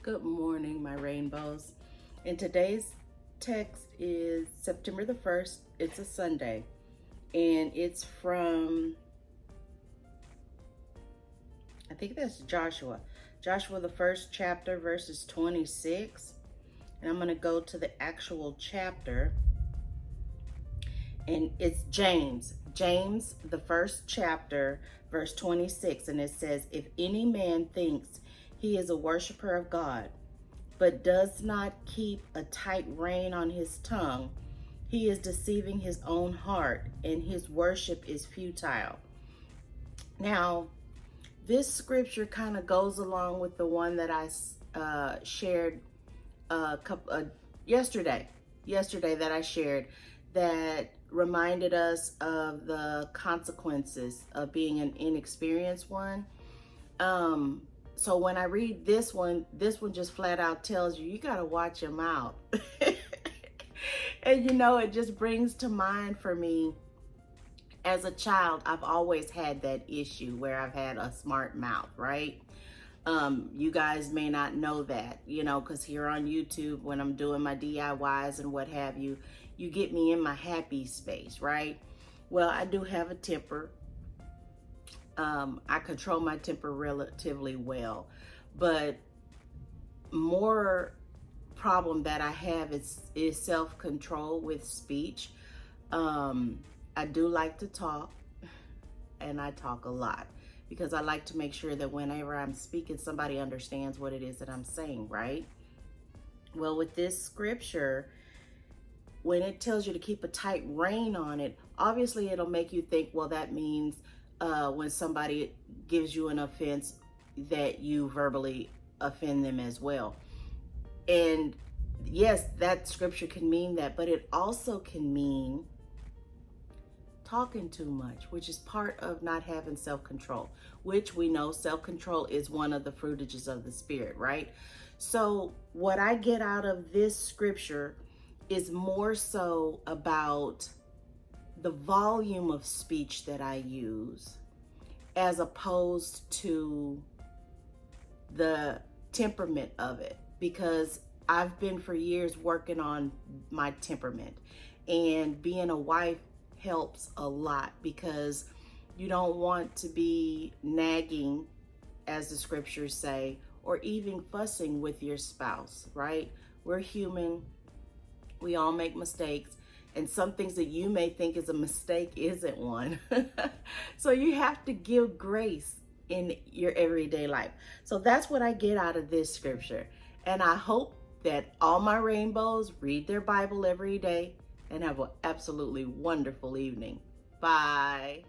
Good morning, my rainbows. And today's text is September the 1st. It's a Sunday. And it's from, I think that's Joshua. Joshua, the first chapter, verses 26. And I'm going to go to the actual chapter. And it's James. James, the first chapter, verse 26. And it says, if any man thinks he is a worshiper of God, but does not keep a tight rein on his tongue, he is deceiving his own heart, and his worship is futile. Now, this scripture kind of goes along with the one that I shared yesterday that I shared, that reminded us of the consequences of being an inexperienced one. So when I read this one just flat out tells you got to watch your mouth. And it just brings to mind for me, as a child, I've always had that issue where I've had a smart mouth, right? You guys may not know that, because here on YouTube, when I'm doing my DIYs and what have you, you get me in my happy space, right? Well, I do have a temper. I control my temper relatively well, but more problem that I have is self-control with speech. I do like to talk, and I talk a lot because I like to make sure that whenever I'm speaking, somebody understands what it is that I'm saying, right? Well, with this scripture, when it tells you to keep a tight rein on it, obviously it'll make you think, well, that means when somebody gives you an offense, that you verbally offend them as well. And yes, that scripture can mean that, but it also can mean talking too much, which is part of not having self-control, which we know self-control is one of the fruitages of the Spirit, right? So what I get out of this scripture is more so about the volume of speech that I use, as opposed to the temperament of it, because I've been for years working on my temperament, and being a wife helps a lot, because you don't want to be nagging, as the scriptures say, or even fussing with your spouse, right? We're human. We all make mistakes. And some things that you may think is a mistake isn't one. So you have to give grace in your everyday life. So that's what I get out of this scripture. And I hope that all my rainbows read their Bible every day and have an absolutely wonderful evening. Bye.